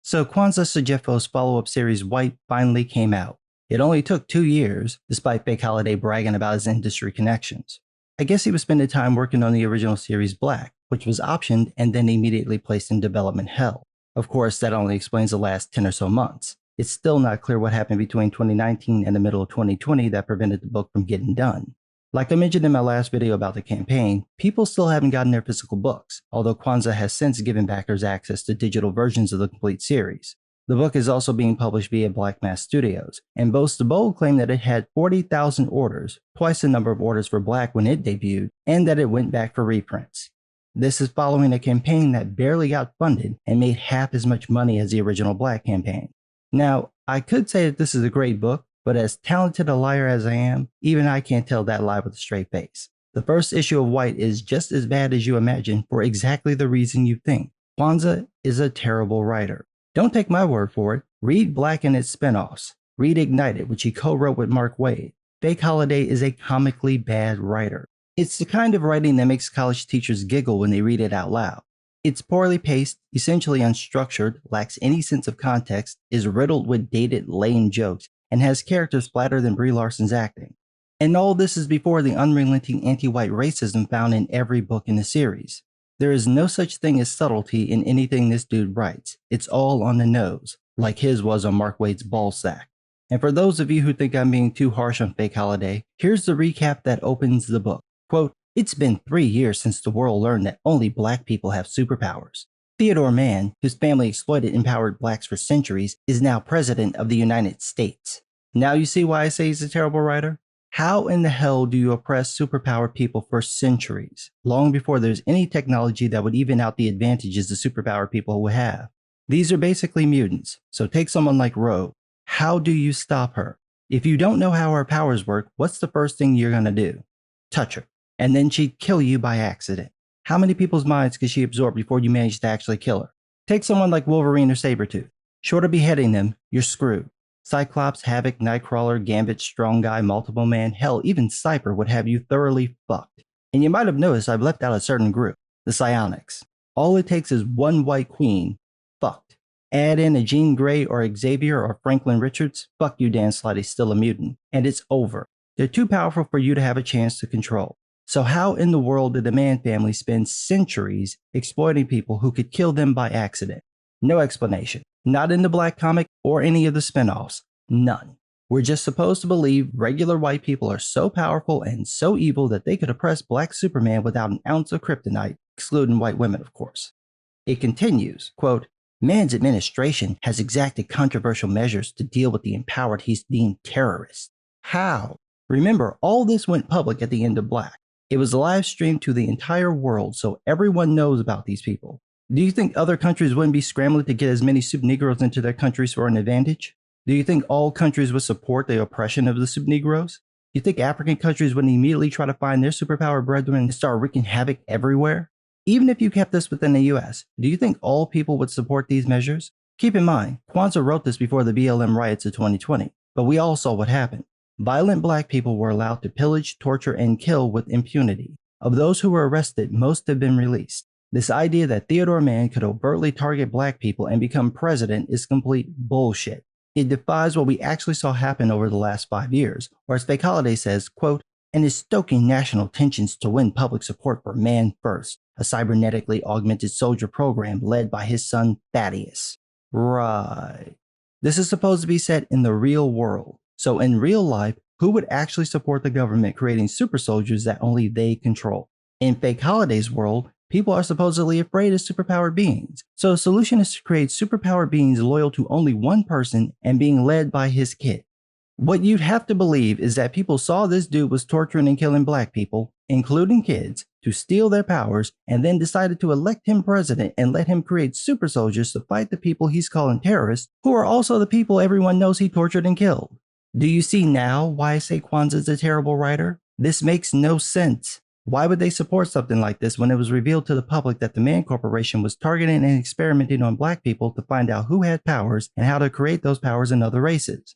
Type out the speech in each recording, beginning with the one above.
So Kwanzaa Sejeffo's follow-up series White finally came out. It only took 2 years, despite Fake Holiday bragging about his industry connections. I guess he was spending time working on the original series Black, which was optioned and then immediately placed in development hell. Of course, that only explains the last 10 or so months. It's still not clear what happened between 2019 and the middle of 2020 that prevented the book from getting done. Like I mentioned in my last video about the campaign, people still haven't gotten their physical books, although Kwanzaa has since given backers access to digital versions of the complete series. The book is also being published via Black Mass Studios, and boasts the bold claim that it had 40,000 orders, twice the number of orders for Black when it debuted, and that it went back for reprints. This is following a campaign that barely got funded and made half as much money as the original Black campaign. Now, I could say that this is a great book, but as talented a liar as I am, even I can't tell that lie with a straight face. The first issue of White is just as bad as you imagine for exactly the reason you think. Kwanzaa is a terrible writer. Don't take my word for it. Read Black and its spinoffs. Read Ignited, which he co-wrote with Mark Waid. Fake Holiday is a comically bad writer. It's the kind of writing that makes college teachers giggle when they read it out loud. It's poorly paced, essentially unstructured, lacks any sense of context, is riddled with dated, lame jokes, and has characters flatter than Brie Larson's acting. And all this is before the unrelenting anti-white racism found in every book in the series. There is no such thing as subtlety in anything this dude writes. It's all on the nose, like his was on Mark Waid's ballsack. And for those of you who think I'm being too harsh on Fake Holiday, here's the recap that opens the book. Quote, "It's been 3 years since the world learned that only Black people have superpowers. Theodore Mann, whose family exploited empowered Blacks for centuries, is now President of the United States." Now you see why I say he's a terrible writer? How in the hell do you oppress superpowered people for centuries, long before there's any technology that would even out the advantages the superpowered people would have? These are basically mutants, so take someone like Rogue. How do you stop her? If you don't know how her powers work, what's the first thing you're gonna do? Touch her, and then she'd kill you by accident. How many people's minds could she absorb before you manage to actually kill her? Take someone like Wolverine or Sabretooth. Short of beheading them, you're screwed. Cyclops, Havoc, Nightcrawler, Gambit, Strong Guy, Multiple Man, hell, even Cypher would have you thoroughly fucked. And you might have noticed I've left out a certain group, the Psionics. All it takes is one white queen, fucked. Add in a Jean Grey or Xavier or Franklin Richards, fuck you Dan Slotty's still a mutant, and it's over. They're too powerful for you to have a chance to control. So how in the world did the Mann family spend centuries exploiting people who could kill them by accident? No explanation. Not in the Black comic or any of the spinoffs. None. We're just supposed to believe regular white people are so powerful and so evil that they could oppress Black Superman without an ounce of kryptonite, excluding white women, of course. It continues, quote, "Mann's administration has exacted controversial measures to deal with the empowered he's deemed terrorists." How? Remember, all this went public at the end of Black. It was live streamed to the entire world, so everyone knows about these people. Do you think other countries wouldn't be scrambling to get as many Soup Negroes into their countries for an advantage? Do you think all countries would support the oppression of the Soup Negroes? You think African countries wouldn't immediately try to find their superpower brethren and start wreaking havoc everywhere? Even if you kept this within the US, do you think all people would support these measures? Keep in mind, Kwanzaa wrote this before the BLM riots of 2020, but we all saw what happened. Violent Black people were allowed to pillage, torture, and kill with impunity. Of those who were arrested, most have been released. This idea that Theodore Mann could overtly target Black people and become president is complete bullshit. It defies what we actually saw happen over the last 5 years, or as Fake Holiday says, quote, "and is stoking national tensions to win public support for Man First, a cybernetically augmented soldier program led by his son Thaddeus." Right. This is supposed to be set in the real world. So in real life, who would actually support the government creating super soldiers that only they control? In Fake Holiday's world, people are supposedly afraid of superpowered beings. So the solution is to create superpowered beings loyal to only one person and being led by his kid. What you'd have to believe is that people saw this dude was torturing and killing Black people, including kids, to steal their powers, and then decided to elect him president and let him create super soldiers to fight the people he's calling terrorists, who are also the people everyone knows he tortured and killed. Do you see now why I say Kwanzaa's a terrible writer? This makes no sense. Why would they support something like this when it was revealed to the public that the Mann Corporation was targeting and experimenting on Black people to find out who had powers and how to create those powers in other races?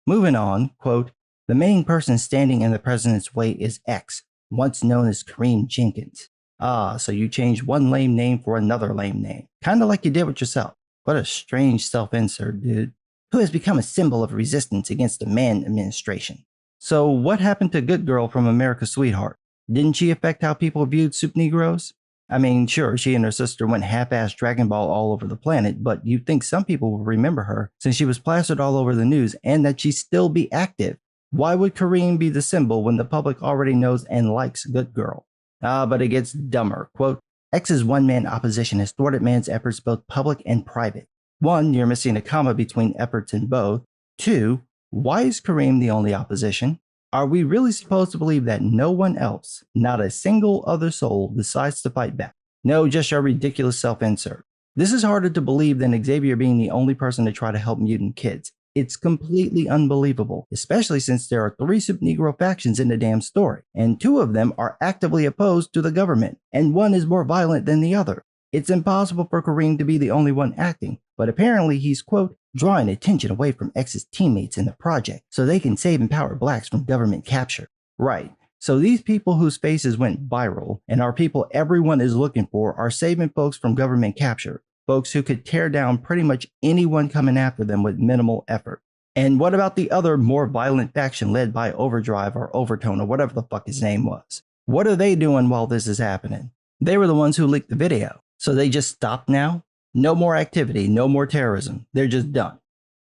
Moving on, quote, "The main person standing in the president's way is X, once known as Kareem Jenkins." Ah, so you changed one lame name for another lame name. Kinda like you did with yourself. What a strange self-insert, dude. Who has become a symbol of resistance against the Mann administration. So what happened to Good Girl from America's Sweetheart? Didn't she affect how people viewed Soup Negroes? I mean, sure, she and her sister went half-assed Dragon Ball all over the planet, but you'd think some people will remember her since she was plastered all over the news and that she still be active. Why would Kareem be the symbol when the public already knows and likes Good Girl? But it gets dumber. Quote, X's one-man opposition has thwarted Mann's efforts both public and private. 1, you're missing a comma between efforts in both. 2, why is Kareem the only opposition? Are we really supposed to believe that no one else, not a single other soul, decides to fight back? No, just your ridiculous self-insert. This is harder to believe than Xavier being the only person to try to help mutant kids. It's completely unbelievable, especially since there are 3 Soup Negro factions in the damn story, and 2 of them are actively opposed to the government, and one is more violent than the other. It's impossible for Kareem to be the only one acting, but apparently he's, quote, drawing attention away from X's teammates in the project so they can save and empower blacks from government capture. Right. So these people whose faces went viral and are people everyone is looking for are saving folks from government capture. Folks who could tear down pretty much anyone coming after them with minimal effort. And what about the other more violent faction led by Overdrive or Overtone or whatever the fuck his name was? What are they doing while this is happening? They were the ones who leaked the video. So they just stopped now? No more activity, no more terrorism. They're just done.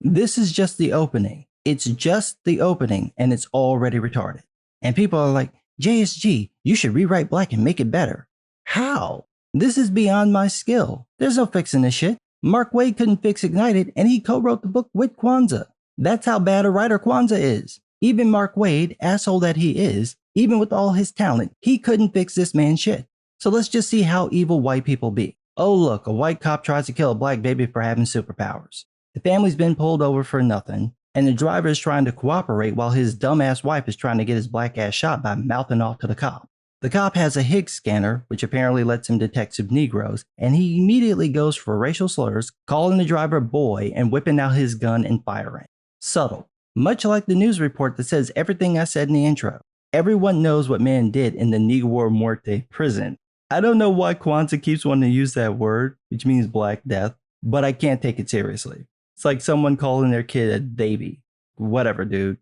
This is just the opening. It's just the opening and it's already retarded. And people are like, JSG, you should rewrite Black and make it better. How? This is beyond my skill. There's no fixing this shit. Mark Waid couldn't fix Ignited and he co-wrote the book with Kwanzaa. That's how bad a writer Kwanzaa is. Even Mark Waid, asshole that he is, even with all his talent, he couldn't fix this man's shit. So let's just see how evil white people be. Oh look, a white cop tries to kill a black baby for having superpowers. The family's been pulled over for nothing, and the driver is trying to cooperate while his dumbass wife is trying to get his black ass shot by mouthing off to the cop. The cop has a Higgs scanner, which apparently lets him detect Negroes, and he immediately goes for racial slurs, calling the driver boy and whipping out his gun and firing. Subtle. Much like the news report that says everything I said in the intro. Everyone knows what Mann did in the Negro Muerte prison. I don't know why Kwanzaa keeps wanting to use that word, which means Black Death, but I can't take it seriously. It's like someone calling their kid a baby. Whatever, dude.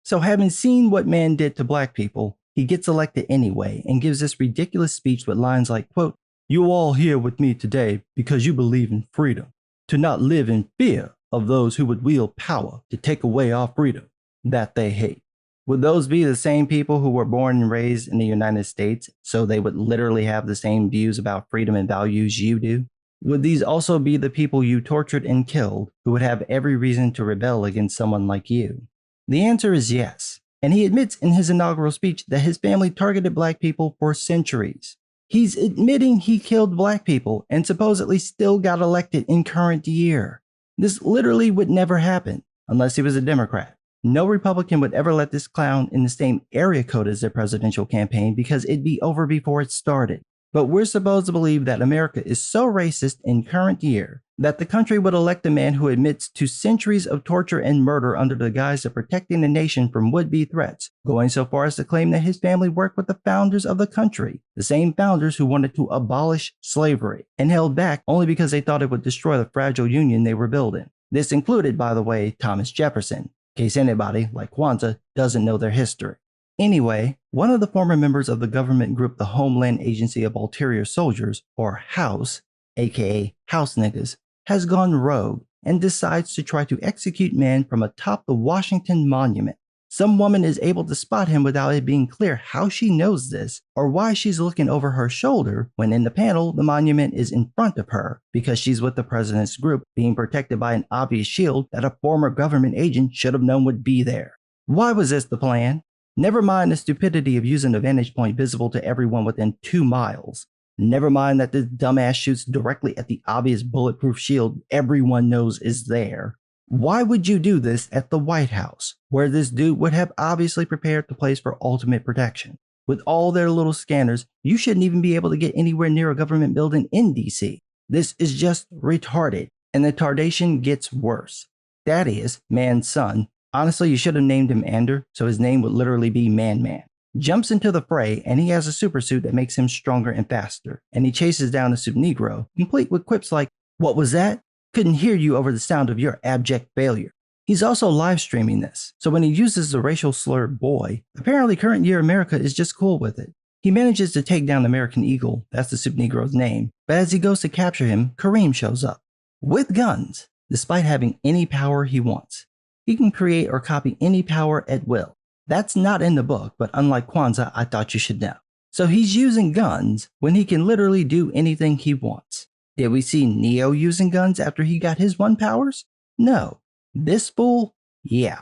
So having seen what Mann did to black people, he gets elected anyway and gives this ridiculous speech with lines like, quote, "You all here with me today because you believe in freedom, to not live in fear of those who would wield power to take away our freedom that they hate." Would those be the same people who were born and raised in the United States, so they would literally have the same views about freedom and values you do? Would these also be the people you tortured and killed who would have every reason to rebel against someone like you? The answer is yes, and he admits in his inaugural speech that his family targeted black people for centuries. He's admitting he killed black people and supposedly still got elected in current year. This literally would never happen unless he was a Democrat. No Republican would ever let this clown in the same area code as their presidential campaign because it'd be over before it started. But we're supposed to believe that America is so racist in current year that the country would elect a man who admits to centuries of torture and murder under the guise of protecting the nation from would-be threats, going so far as to claim that his family worked with the founders of the country, the same founders who wanted to abolish slavery, and held back only because they thought it would destroy the fragile union they were building. This included, by the way, Thomas Jefferson, in case anybody, like Kwanzaa, doesn't know their history. Anyway, one of the former members of the government group the Homeland Agency of Ulterior Soldiers, or House, aka House Niggas, has gone rogue and decides to try to execute Mann from atop the Washington Monument. Some woman is able to spot him without it being clear how she knows this or why she's looking over her shoulder when in the panel the monument is in front of her because she's with the president's group being protected by an obvious shield that a former government agent should have known would be there. Why was this the plan? Never mind the stupidity of using a vantage point visible to everyone within 2 miles. Never mind that this dumbass shoots directly at the obvious bulletproof shield everyone knows is there. Why would you do this at the White House, where this dude would have obviously prepared the place for ultimate protection? With all their little scanners, you shouldn't even be able to get anywhere near a government building in DC. This is just retarded, and the tardation gets worse. That is, Mann's son. Honestly, you should have named him Ander, so his name would literally be Man. Jumps into the fray, and he has a supersuit that makes him stronger and faster, and he chases down a Soup Negro, complete with quips like, "What was that? Couldn't hear you over the sound of your abject failure. He's also live streaming this, so when he uses the racial slur boy, apparently current year America is just cool with it. He manages to take down American Eagle, that's the Soup Negro's name, but as he goes to capture him, Kareem shows up. With guns, despite having any power he wants. He can create or copy any power at will. That's not in the book, but unlike Kwanzaa, I thought you should know. So he's using guns when he can literally do anything he wants. Did we see Neo using guns after he got his one powers? No. This fool? Yeah.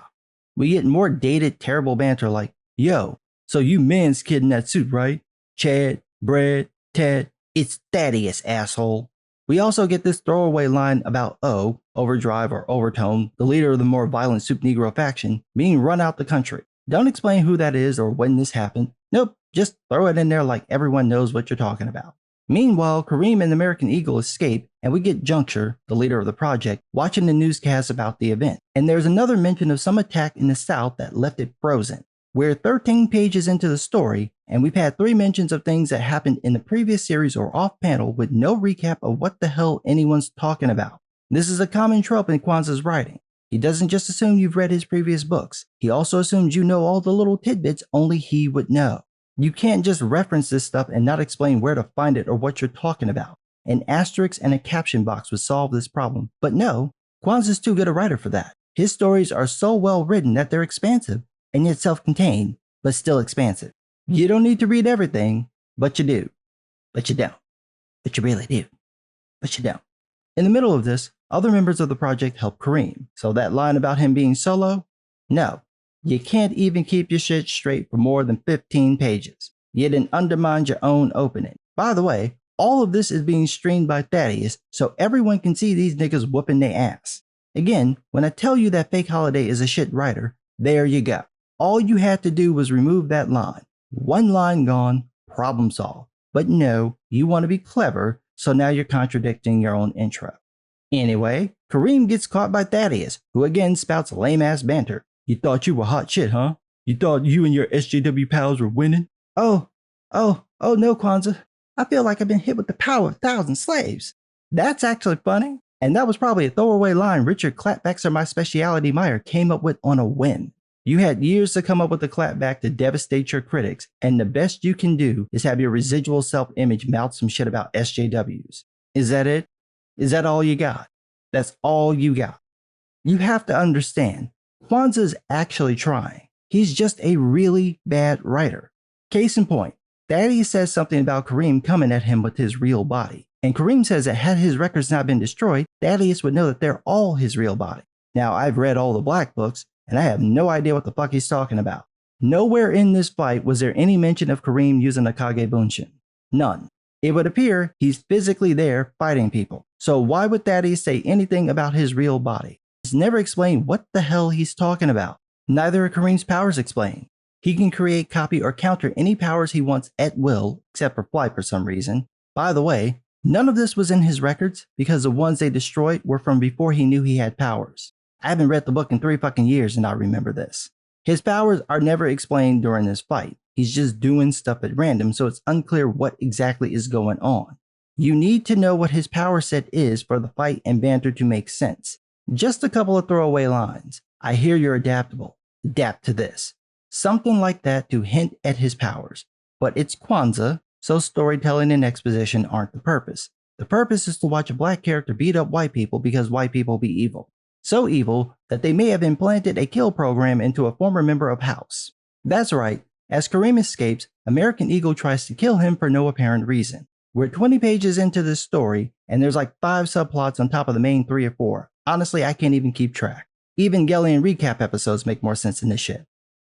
We get more dated, terrible banter like, yo, so you man's kid in that suit, right? Chad, Brad, Ted, it's Thaddeus, asshole. We also get this throwaway line about O, Overdrive or Overtone, the leader of the more violent Soup Negro faction, being run out the country. Don't explain who that is or when this happened. Nope, just throw it in there like everyone knows what you're talking about. Meanwhile, Kareem and American Eagle escape, and we get Juncture, the leader of the project, watching the newscast about the event. And there's another mention of some attack in the South that left it frozen. We're 13 pages into the story, and we've had 3 mentions of things that happened in the previous series or off-panel with no recap of what the hell anyone's talking about. This is a common trope in Kwanzaa's writing. He doesn't just assume you've read his previous books, he also assumes you know all the little tidbits only he would know. You can't just reference this stuff and not explain where to find it or what you're talking about. An asterisk and a caption box would solve this problem, but no, Kwanzaa's too good a writer for that. His stories are so well written that they're expansive, and yet self-contained, but still expansive. You don't need to read everything, but you do. But you don't. But you really do. But you don't. In the middle of this, other members of the project help Kareem, so that line about him being solo? No. You can't even keep your shit straight for more than 15 pages. You didn't undermine your own opening. By the way, all of this is being streamed by Thaddeus, so everyone can see these niggas whooping their ass. Again, when I tell you that Fake Holiday is a shit writer, there you go. All you had to do was remove that line. One line gone, problem solved. But no, you want to be clever, so now you're contradicting your own intro. Anyway, Kareem gets caught by Thaddeus, who again spouts lame-ass banter. You thought you were hot shit, huh? You thought you and your SJW pals were winning? Oh no, Kwanzaa. I feel like I've been hit with the power of 1,000 slaves. That's actually funny. And that was probably a throwaway line Richard Clapbacks My Speciality Meyer came up with on a whim. You had years to come up with a clapback to devastate your critics, and the best you can do is have your residual self-image mouth some shit about SJWs. Is that it? Is that all you got? That's all you got. You have to understand, Kwanzaa's actually trying. He's just a really bad writer. Case in point, Thaddeus says something about Kareem coming at him with his real body. And Kareem says that had his records not been destroyed, Thaddeus would know that they're all his real body. Now, I've read all the Black books, and I have no idea what the fuck he's talking about. Nowhere in this fight was there any mention of Kareem using a Kage Bunshin. None. It would appear he's physically there fighting people. So why would Thaddeus say anything about his real body? It's never explained what the hell he's talking about. Neither are Kareem's powers explained. He can create, copy, or counter any powers he wants at will, except for flight for some reason. By the way, none of this was in his records because the ones they destroyed were from before he knew he had powers. I haven't read the book in 3 fucking years and I remember this. His powers are never explained during this fight. He's just doing stuff at random, so it's unclear what exactly is going on. You need to know what his power set is for the fight and banter to make sense. Just a couple of throwaway lines. I hear you're adaptable. Adapt to this. Something like that to hint at his powers. But it's Kwanzaa, so storytelling and exposition aren't the purpose. The purpose is to watch a black character beat up white people because white people be evil. So evil that they may have implanted a kill program into a former member of House. That's right, as Kareem escapes, American Eagle tries to kill him for no apparent reason. We're 20 pages into this story, and there's like 5 subplots on top of the main 3 or 4. Honestly, I can't even keep track. Even Gellian recap episodes make more sense than this shit.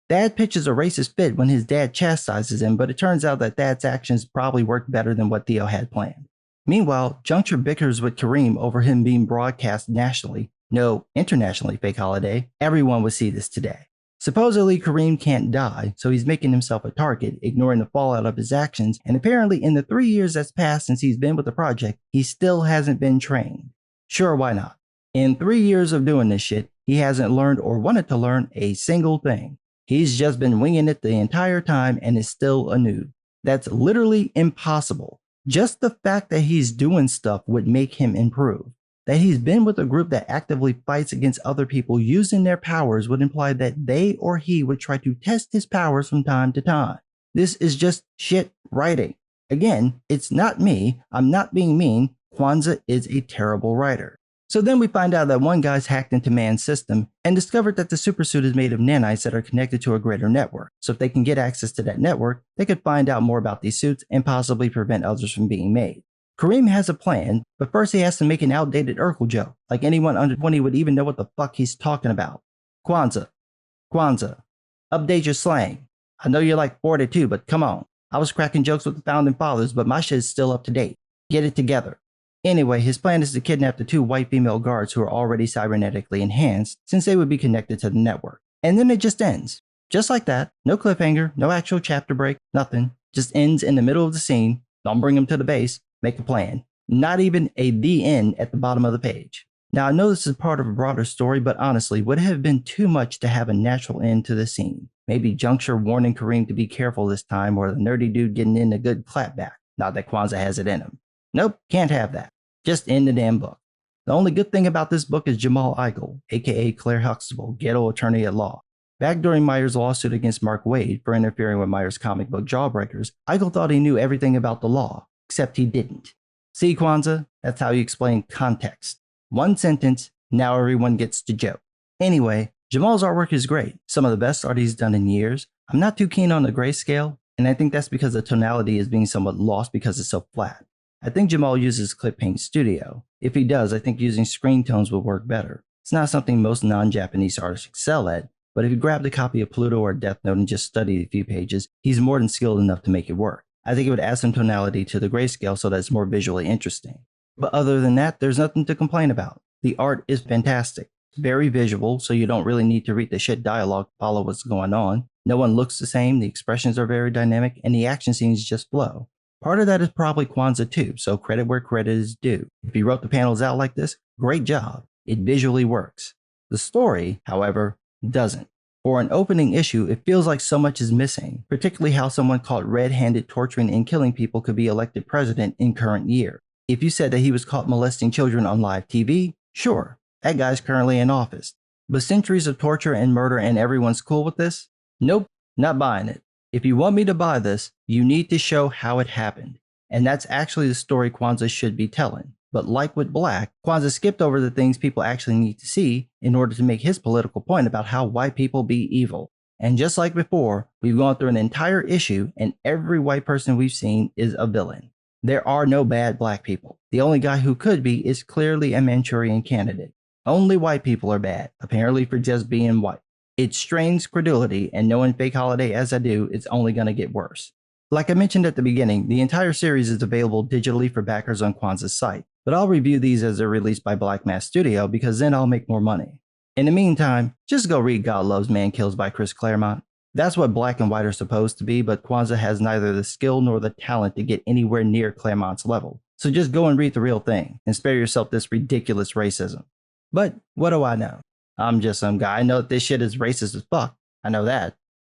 Dad pitches a racist fit when his dad chastises him, but it turns out that Dad's actions probably worked better than what Theo had planned. Meanwhile, Juncture bickers with Kareem over him being broadcast nationally. No, internationally, Fake Holiday. Everyone would see this today. Supposedly, Kareem can't die, so he's making himself a target, ignoring the fallout of his actions, and apparently in the 3 years that's passed since he's been with the project, he still hasn't been trained. Sure, why not? In 3 years of doing this shit, he hasn't learned or wanted to learn a single thing. He's just been winging it the entire time and is still a noob. That's literally impossible. Just the fact that he's doing stuff would make him improve. That he's been with a group that actively fights against other people using their powers would imply that they or he would try to test his powers from time to time. This is just shit writing. Again, it's not me. I'm not being mean. Kwanzaa is a terrible writer. So then we find out that one guy's hacked into man's system and discovered that the supersuit is made of nanites that are connected to a greater network. So if they can get access to that network, they could find out more about these suits and possibly prevent others from being made. Kareem has a plan, but first he has to make an outdated Urkel joke, like anyone under 20 would even know what the fuck he's talking about. Kwanzaa. Kwanzaa. Update your slang. I know you're like 42, but come on. I was cracking jokes with the founding fathers, but my shit is still up to date. Get it together. Anyway, his plan is to kidnap the 2 white female guards who are already cybernetically enhanced, since they would be connected to the network. And then it just ends. Just like that. No cliffhanger, no actual chapter break, nothing. Just ends in the middle of the scene. Don't bring him to the base. Make a plan. Not even a "the end" at the bottom of the page. Now I know this is part of a broader story, but honestly, would it have been too much to have a natural end to the scene? Maybe Juncture warning Kareem to be careful this time, or the nerdy dude getting in a good clapback. Not that Kwanzaa has it in him. Nope, can't have that. Just end the damn book. The only good thing about this book is Jamal Eichel, aka Claire Huxtable, ghetto attorney at law. Back during Myers' lawsuit against Mark Waid for interfering with Myers' comic book Jawbreakers, Eichel thought he knew everything about the law, except he didn't. See, Kwanzaa? That's how you explain context. One sentence, now everyone gets to joke. Anyway, Jamal's artwork is great, some of the best art he's done in years. I'm not too keen on the grayscale, and I think that's because the tonality is being somewhat lost because it's so flat. I think Jamal uses Clip Paint Studio. If he does, I think using screen tones would work better. It's not something most non-Japanese artists excel at, but if you grabbed a copy of Pluto or Death Note and just studied a few pages, he's more than skilled enough to make it work. I think it would add some tonality to the grayscale so that it's more visually interesting. But other than that, there's nothing to complain about. The art is fantastic. Very visual, so you don't really need to read the shit dialogue to follow what's going on. No one looks the same, the expressions are very dynamic, and the action scenes just flow. Part of that is probably Kwanzaa too, so credit where credit is due. If he wrote the panels out like this, great job. It visually works. The story, however, doesn't. For an opening issue, it feels like so much is missing, particularly how someone caught red-handed torturing and killing people could be elected president in current year. If you said that he was caught molesting children on live TV, sure, that guy's currently in office. But centuries of torture and murder and everyone's cool with this? Nope, not buying it. If you want me to buy this, you need to show how it happened. And that's actually the story Kwanzaa should be telling. But like with Black, Kwanzaa skipped over the things people actually need to see in order to make his political point about how white people be evil. And just like before, we've gone through an entire issue and every white person we've seen is a villain. There are no bad black people. The only guy who could be is clearly a Manchurian candidate. Only white people are bad, apparently for just being white. It strains credulity, and knowing Fake Holiday as I do, it's only going to get worse. Like I mentioned at the beginning, the entire series is available digitally for backers on Kwanzaa's site, but I'll review these as they're released by Black Mass Studio because then I'll make more money. In the meantime, just go read God Loves Man Kills by Chris Claremont. That's what black and white are supposed to be, but Kwanzaa has neither the skill nor the talent to get anywhere near Claremont's level. So just go and read the real thing, and spare yourself this ridiculous racism. But what do I know? I'm just some guy. I know that this shit is racist as fuck. I know that.